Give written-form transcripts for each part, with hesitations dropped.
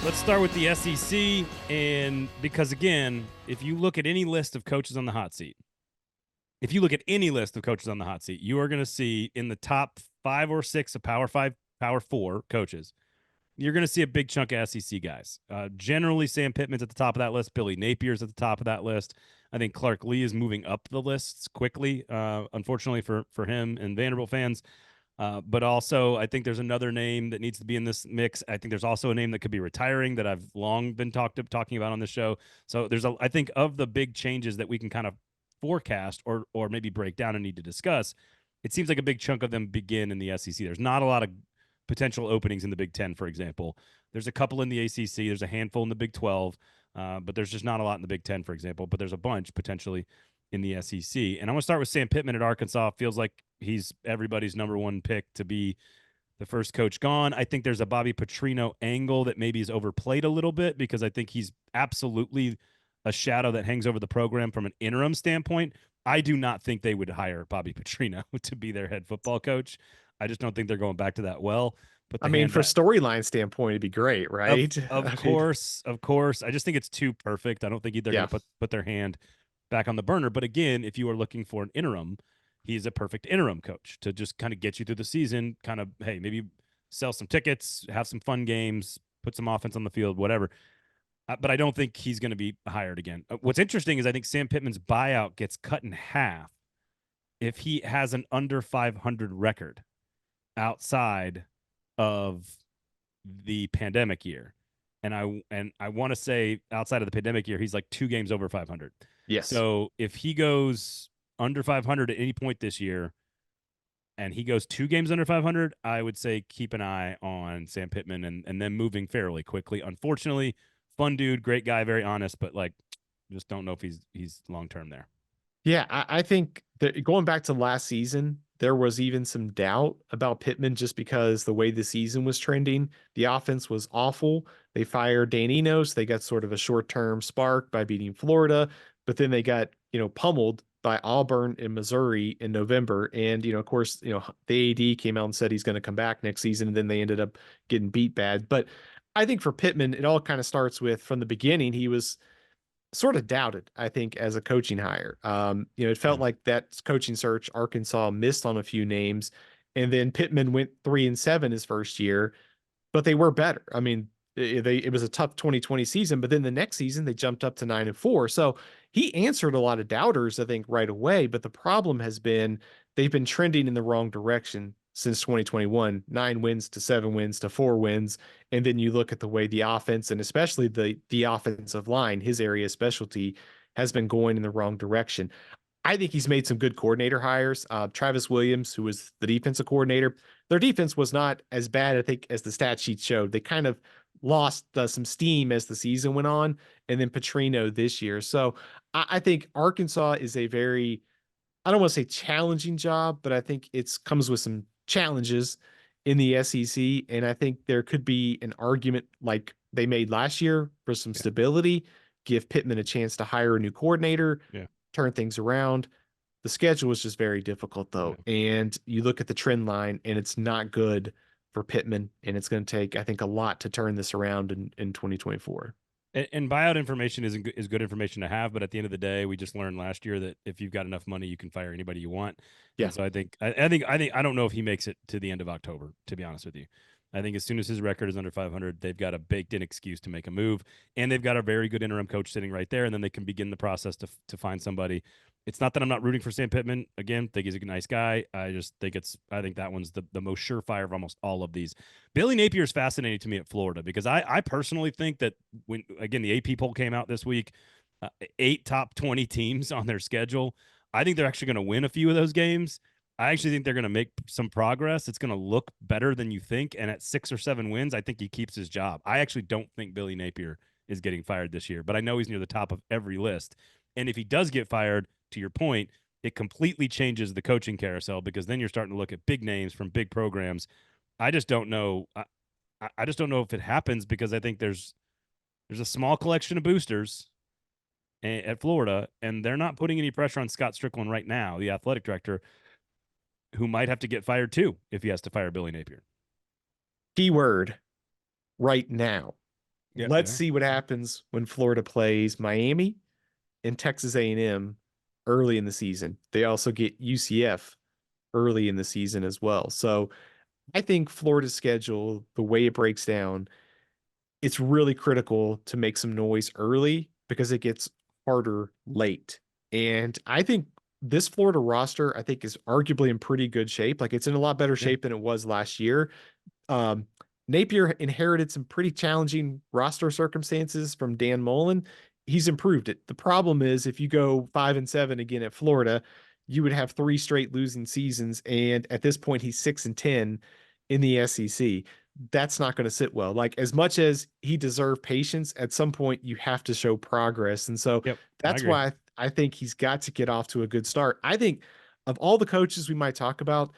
Let's start with the SEC, and because again, if you look at any list of coaches on the hot seat, you are going to see in the top 5 or 6 of Power 5, Power 4 coaches, you're going to see a big chunk of SEC guys. Generally, Sam Pittman's at the top of that list. Billy Napier's at the top of that list. I think Clark Lee is moving up the lists quickly, unfortunately for him and Vanderbilt fans. But also, I think there's another name that needs to be in this mix. I think there's also a name that could be retiring that I've long been talking about on this show. So I think of the big changes that we can kind of forecast or maybe break down and need to discuss, it seems like a big chunk of them begin in the SEC. There's not a lot of potential openings in the Big Ten, for example. There's a couple in the ACC. There's a handful in the Big 12, but there's just not a lot in the Big Ten, for example. But there's a bunch potentially in the SEC. And I'm going to start with Sam Pittman at Arkansas. Feels like he's everybody's number one pick to be the first coach gone. I think there's a Bobby Petrino angle that maybe is overplayed a little bit because I think he's absolutely a shadow that hangs over the program from an interim standpoint. I do not think they would hire Bobby Petrino to be their head football coach. I just don't think they're going back to that well. But I mean, for storyline standpoint, it'd be great, right? Of course. I just think it's too perfect. I don't think they're going to put their hand back on the burner. But again, if you are looking for an interim, he's a perfect interim coach to just kind of get you through the season, kind of, hey, maybe sell some tickets, have some fun games, put some offense on the field, whatever. But I don't think he's going to be hired again. What's interesting is I think Sam Pittman's buyout gets cut in half if he has an under 500 record outside of the pandemic year. And I want to say outside of the pandemic year, he's like 2 games over 500. Yes. So if he goes under 500 at any point this year and he goes 2 games under 500, I would say keep an eye on Sam Pittman and then moving fairly quickly. Unfortunately, fun dude, great guy, very honest, but like just don't know if he's long-term there. Yeah, I think that going back to last season, there was even some doubt about Pittman just because the way the season was trending. The offense was awful. They fired Dan Enos. They got sort of a short-term spark by beating Florida, but then they got, pummeled by Auburn and Missouri in November. And, of course, the AD came out and said he's going to come back next season, and then they ended up getting beat bad. But I think for Pittman, it all kind of starts with from the beginning, he was sort of doubted, I think, as a coaching hire. It felt like that coaching search, Arkansas missed on a few names, and then Pittman went 3-7 his first year, but they were better. I mean, it was a tough 2020 season, but then the next season they jumped up to 9-4. So he answered a lot of doubters, I think, right away. But the problem has been they've been trending in the wrong direction since 2021, 9 wins to 7 wins to 4 wins. And then you look at the way the offense and especially the offensive line, his area of specialty, has been going in the wrong direction. I think he's made some good coordinator hires. Travis Williams, who was the defensive coordinator, their defense was not as bad, I think, as the stat sheet showed. They kind of lost some steam as the season went on, and then Petrino this year. So I think Arkansas is a very, I don't want to say challenging job, but I think it comes with some challenges in the SEC. And I think there could be an argument like they made last year for some stability, give Pittman a chance to hire a new coordinator, turn things around. The schedule was just very difficult, though. And you look at the trend line, and it's not good for Pittman. And it's going to take, I think, a lot to turn this around in 2024. And buyout information is good information to have, but at the end of the day, we just learned last year that if you've got enough money, you can fire anybody you want. Yeah. And so I don't know if he makes it to the end of October, to be honest with you. I think as soon as his record is under 500, they've got a baked-in excuse to make a move, and they've got a very good interim coach sitting right there, and then they can begin the process to find somebody. It's not that I'm not rooting for Sam Pittman. Again, think he's a nice guy. I think that one's the most surefire of almost all of these. Billy Napier is fascinating to me at Florida because I personally think that when, again, the AP poll came out this week, 8 top 20 teams on their schedule. I think they're actually going to win a few of those games. I actually think they're going to make some progress. It's going to look better than you think. And at 6 or 7 wins, I think he keeps his job. I actually don't think Billy Napier is getting fired this year, but I know he's near the top of every list. And if he does get fired, to your point, it completely changes the coaching carousel because then you're starting to look at big names from big programs. I just don't know. I just don't know if it happens because I think there's a small collection of boosters at Florida, and they're not putting any pressure on Scott Strickland right now, the athletic director, who might have to get fired too if he has to fire Billy Napier. Key word, right now. Yeah, Let's yeah. see what happens when Florida plays Miami and Texas A&M early in the season. They also get UCF early in the season as well. So I think Florida's schedule, the way it breaks down, it's really critical to make some noise early because it gets harder late. And I think this Florida roster, I think, is arguably in pretty good shape. Like it's in a lot better Yeah. shape than it was last year. Um, Napier inherited some pretty challenging roster circumstances from Dan Mullen. He's improved it. The problem is if you go 5-7 again at Florida, you would have three straight losing seasons. And at this point, he's 6-10 in the SEC. That's not going to sit well. Like as much as he deserved patience, at some point you have to show progress. And so Yep. I that's agree. why I think he's got to get off to a good start. I think of all the coaches we might talk about,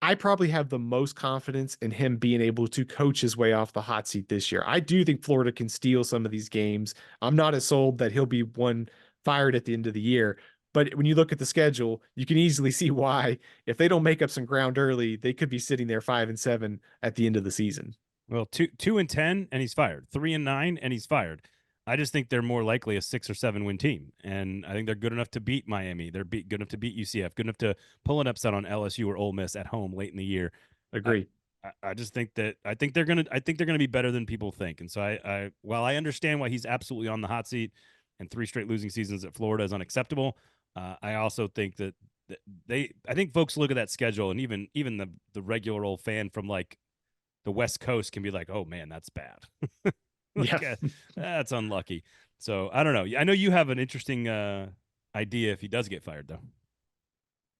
I probably have the most confidence in him being able to coach his way off the hot seat this year. I do think Florida can steal some of these games. I'm not as sold that he'll be one fired at the end of the year. But when you look at the schedule, you can easily see why, if they don't make up some ground early, they could be sitting there 5-7 at the end of the season. Well, 2-10 and he's fired. 3-9 and he's fired. I just think they're more likely a 6 or 7 win team, and I think they're good enough to beat Miami. They're good enough to beat UCF. Good enough to pull an upset on LSU or Ole Miss at home late in the year. I, Agree. I just think that I think they're gonna be better than people think. And so while I understand why he's absolutely on the hot seat, and 3 straight losing seasons at Florida is unacceptable, I also think that I think folks look at that schedule, and even the regular old fan from like the West Coast can be like, oh man, that's bad. Yeah. Like, that's unlucky. So I don't know. I know you have an interesting idea if he does get fired, though.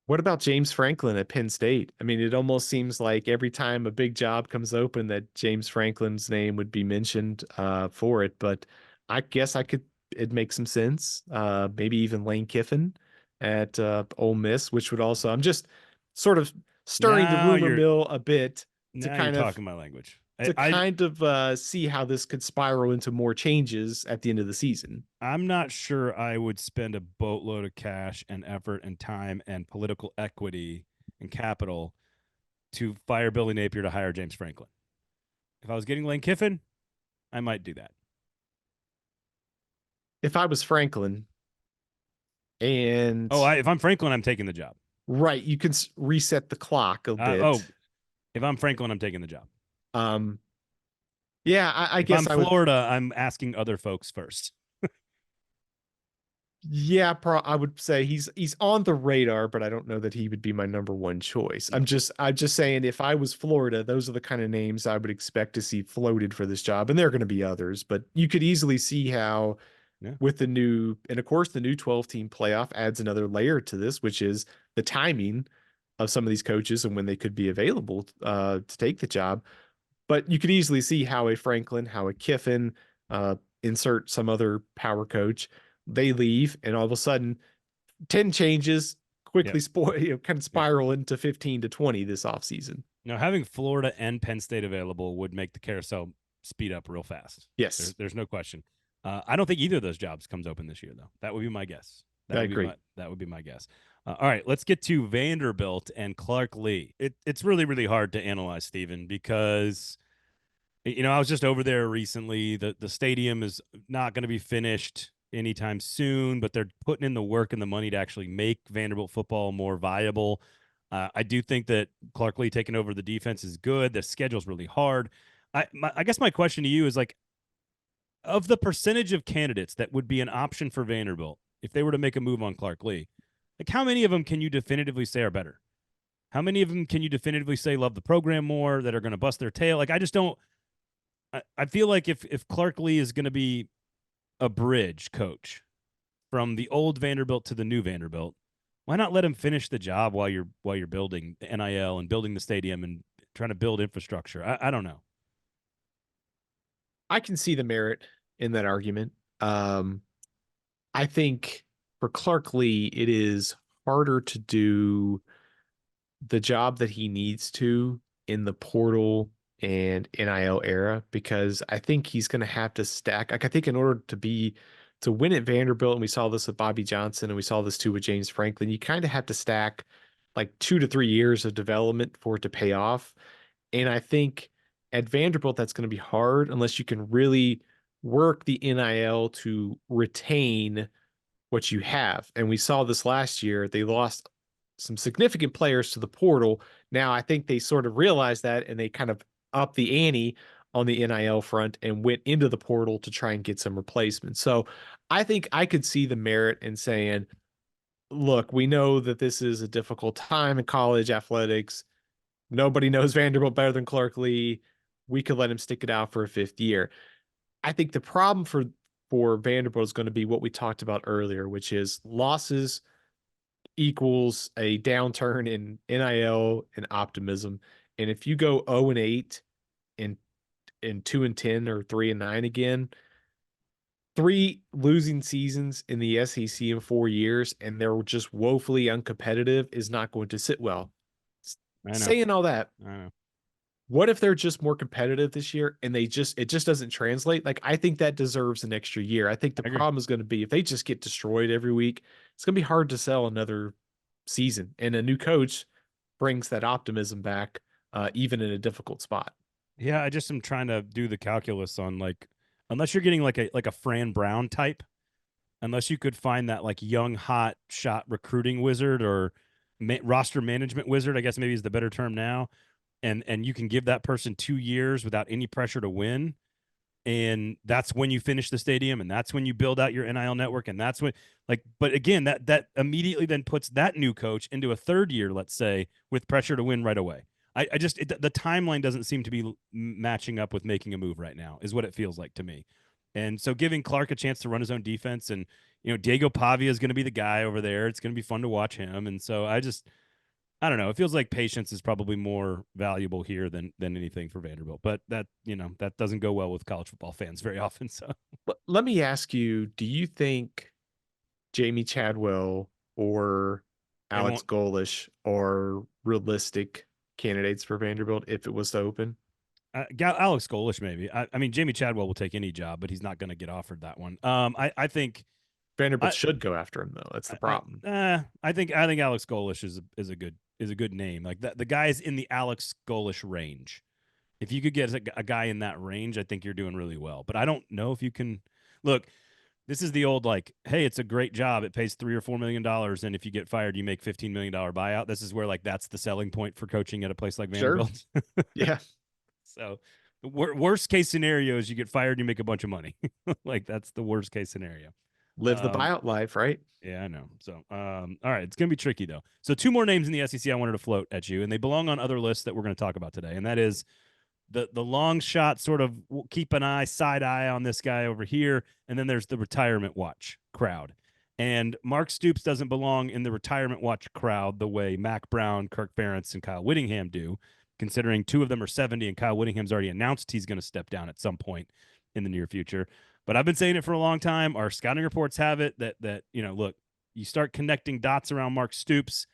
What about James Franklin at Penn State? I mean, it almost seems like every time a big job comes open that James Franklin's name would be mentioned for it. But I guess it'd make some sense. Maybe even Lane Kiffin at Ole Miss, which would also, I'm just sort of stirring the Now rumor you're mill a bit to now you're kind of talking my language. to kind of see how this could spiral into more changes at the end of the season. I'm not sure I would spend a boatload of cash and effort and time and political equity and capital to fire Billy Napier to hire James Franklin. If I was getting Lane Kiffin, I might do that. If I was Franklin and Oh, if I'm Franklin, I'm taking the job. right, you can reset the clock a bit. If I'm Franklin, I'm taking the job. Um, yeah, I If I'm guess I would. Florida, I'm asking other folks first. Yeah, I would say he's on the radar, but I don't know that he would be my number one choice. No. I'm just saying if I was Florida, those are the kind of names I would expect to see floated for this job, and there are going to be others, but you could easily see how Yeah. with the new, and of course the new 12 team playoff adds another layer to this, which is the timing of some of these coaches and when they could be available to take the job. But you could easily see how a Franklin, how a Kiffin, insert some other power coach, they leave, and all of a sudden, 10 changes quickly Yep. kind of Yep. spiral into 15 to 20 this offseason. Now, having Florida and Penn State available would make the carousel speed up real fast. Yes, There's no question. I don't think either of those jobs comes open this year, though. That would be my guess. I agree. That would be my guess. All right, let's get to Vanderbilt and Clark Lee. It's really, really hard to analyze, Stephen, because I was just over there recently. The stadium is not going to be finished anytime soon, but they're putting in the work and the money to actually make Vanderbilt football more viable. I do think that Clark Lee taking over the defense is good. The schedule's really hard. I guess my question to you is like, of the percentage of candidates that would be an option for Vanderbilt if they were to make a move on Clark Lee, like how many of them can you definitively say are better? How many of them can you definitively say love the program more, that are going to bust their tail? Like I just don't. I feel like if Clark Lee is going to be a bridge coach from the old Vanderbilt to the new Vanderbilt, why not let him finish the job while you're building the NIL and building the stadium and trying to build infrastructure? I don't know. I can see the merit in that argument. I think for Clark Lee, it is harder to do the job that he needs to in the portal and NIL era because I think he's going to have to stack. Like I think in order to win at Vanderbilt, and we saw this with Bobby Johnson, and we saw this too with James Franklin, you kind of have to stack like 2 to 3 years of development for it to pay off. And I think At Vanderbilt, that's going to be hard unless you can really work the NIL to retain what you have. And we saw this last year. They lost some significant players to the portal. Now, I think they sort of realized that and they kind of upped the ante on the NIL front and went into the portal to try and get some replacements. So I think I could see the merit in saying, look, we know that this is a difficult time in college athletics. Nobody knows Vanderbilt better than Clark Lee. We could let him stick it out for a fifth year. I think the problem for Vanderbilt is going to be what we talked about earlier, which is losses equals a downturn in NIL and optimism. And if you go 0-8 and 2-10 or 3-9 again, 3 losing seasons in the SEC in 4 years, and they're just woefully uncompetitive is not going to sit well. I know. Saying all that, I know. what if they're just more competitive this year and it just doesn't translate? Like, I think that deserves an extra year. I think the I agree. problem is going to be if they just get destroyed every week, it's going to be hard to sell another season. And a new coach brings that optimism back, even in a difficult spot. Yeah, I just am trying to do the calculus on like, unless you're getting like a Fran Brown type, unless you could find that like young hot shot recruiting wizard or roster management wizard, I guess maybe is the better term now, and you can give that person 2 years without any pressure to win, and that's when you finish the stadium, and that's when you build out your NIL network, and that's when like. But again, that immediately then puts that new coach into a third year, let's say, with pressure to win right away. I just the timeline doesn't seem to be matching up with making a move right now, is what it feels like to me. And so giving Clark a chance to run his own defense, and Diego Pavia is going to be the guy over there. It's going to be fun to watch him. And so I don't know. It feels like patience is probably more valuable here than anything for Vanderbilt. But that doesn't go well with college football fans very often. So Let me ask you, do you think Jamie Chadwell or they Alex won't. Golish are realistic candidates for Vanderbilt if it was to open? Alex Golish, maybe. I mean, Jamie Chadwell will take any job, but he's not going to get offered that one. I think Vanderbilt I should go after him though. That's the problem. I think Alex Golish is a good name. Like the guy is in the Alex Golish range. If you could get a guy in that range, I think you're doing really well. But I don't know if you can. Look, this is the old like, hey, it's a great job. It pays $3 or $4 million, and if you get fired, you make $15 million buyout. This is where like that's the selling point for coaching at a place like Sure. Vanderbilt. Yeah. So the worst case scenario is you get fired and you make a bunch of money. Like that's the worst case scenario. Live the buyout life, right? Yeah, I know. So, all right, it's gonna be tricky though. So, two more names in the SEC I wanted to float at you, and they belong on other lists that we're going to talk about today, and that is the long shot, sort of keep an side eye on this guy over here, and then there's the retirement watch crowd. And Mark Stoops doesn't belong in the retirement watch crowd the way Mac Brown, Kirk Ferentz, and Kyle Whittingham do, considering 2 of them are 70, and Kyle Whittingham's already announced he's going to step down at some point in the near future. But I've been saying it for a long time. Our scouting reports have it that look, you start connecting dots around Mark Stoops.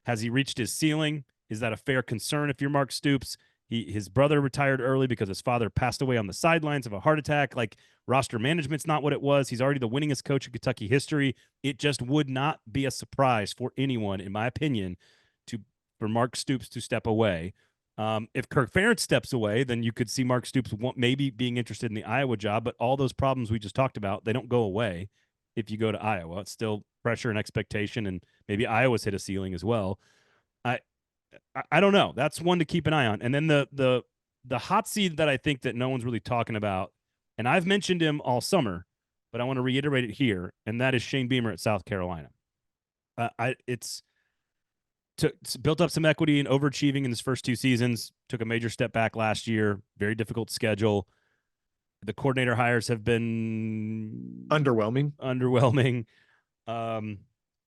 Has he reached his ceiling? Is that a fair concern if you're Mark Stoops? His brother retired early because his father passed away on the sidelines of a heart attack. Like, roster management's not what it was. He's already the winningest coach in Kentucky history. It just would not be a surprise for anyone, in my opinion, for Mark Stoops to step away. If Kirk Ferentz steps away, then you could see Mark Stoops maybe being interested in the Iowa job. But all those problems we just talked about, they don't go away if you go to Iowa. It's still pressure and expectation, and maybe Iowa's hit a ceiling as well. I don't know. That's one to keep an eye on. And then the hot seat that I think that no one's really talking about, and I've mentioned him all summer, but I want to reiterate it here, and that is Shane Beamer at South Carolina. It's built up some equity and overachieving in his first 2 seasons. Took a major step back last year. Very difficult schedule. The coordinator hires have been Underwhelming.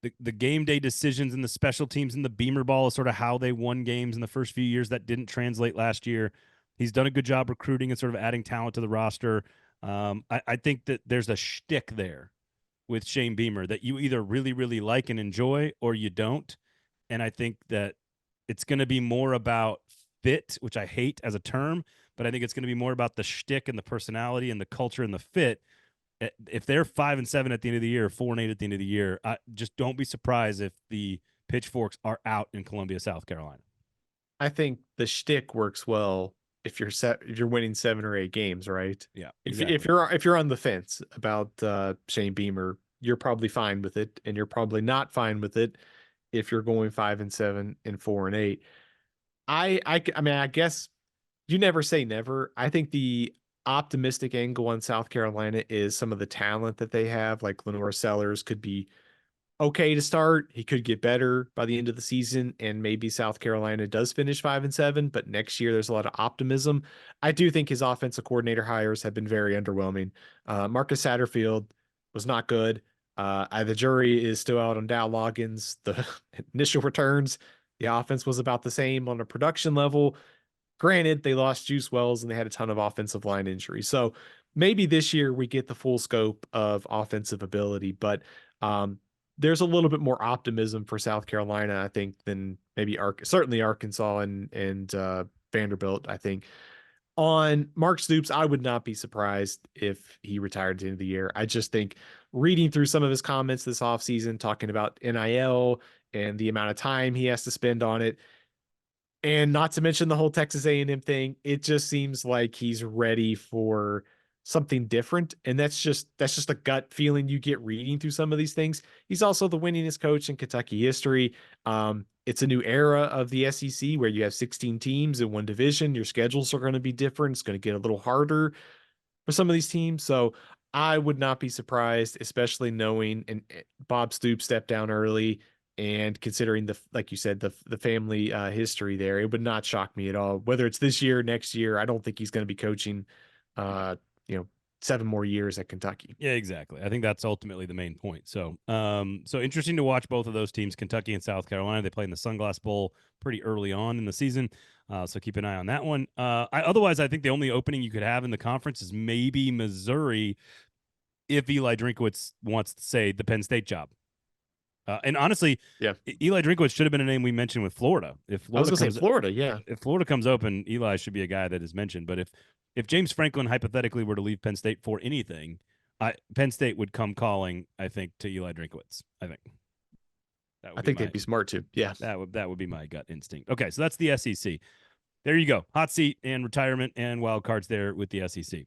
The game day decisions and the special teams and the Beamer ball is sort of how they won games in the first few years. That didn't translate last year. He's done a good job recruiting and sort of adding talent to the roster. I think that there's a shtick there with Shane Beamer that you either really, really like and enjoy or you don't. And I think that it's going to be more about fit, which I hate as a term, but I think it's going to be more about the shtick and the personality and the culture and the fit. If they're 5-7 at the end of the year, 4-8 at the end of the year, just don't be surprised if the pitchforks are out in Columbia, South Carolina. I think the shtick works well if you're winning 7 or 8 games, right? Yeah, If exactly. if you're on the fence about Shane Beamer, you're probably fine with it, and you're probably not fine with it if you're going 5-7 and 4-8. I mean, I guess you never say never. I think the optimistic angle on South Carolina is some of the talent that they have. Like Lenore Sellers could be okay to start. He could get better by the end of the season, and maybe South Carolina does finish 5-7. But next year, there's a lot of optimism. I do think his offensive coordinator hires have been very underwhelming. Marcus Satterfield was not good. The jury is still out on Dow Loggins. The initial returns, the offense was about the same on a production level. Granted, they lost Juice Wells and they had a ton of offensive line injuries. So maybe this year we get the full scope of offensive ability, but there's a little bit more optimism for South Carolina, I think, than maybe certainly Arkansas and Vanderbilt. I think on Mark Stoops, I would not be surprised if he retired at the end of the year. I just think reading through some of his comments this offseason, talking about NIL and the amount of time he has to spend on it, and not to mention the whole Texas A&M thing, it just seems like he's ready for something different, and that's just a gut feeling you get reading through some of these things. He's also the winningest coach in Kentucky history. It's a new era of the SEC where you have 16 teams in one division. Your schedules are going to be different. It's going to get a little harder for some of these teams. So I would not be surprised, especially knowing and Bob Stoops stepped down early and considering the, like you said, the family history there. It would not shock me at all. Whether it's this year, next year, I don't think he's going to be coaching, uh, you know, 7 more years at Kentucky. Yeah, exactly. I think that's ultimately the main point. So interesting to watch both of those teams, Kentucky and South Carolina. They play in the Sunglass Bowl pretty early on in the season. So keep an eye on that one. Otherwise, I think the only opening you could have in the conference is maybe Missouri if Eli Drinkwitz wants to say the Penn State job. And honestly, Yeah, Eli Drinkwitz should have been a name we mentioned with Florida. I was going to say Florida. Yeah, if Florida comes open, Eli should be a guy that is mentioned. But if James Franklin hypothetically were to leave Penn State for anything, Penn State would come calling, I think, to Eli Drinkwitz. I think I think they'd be smart too. Yeah, that would be my gut instinct. Okay, so that's the SEC. There you go, hot seat and retirement and wild cards there with the SEC.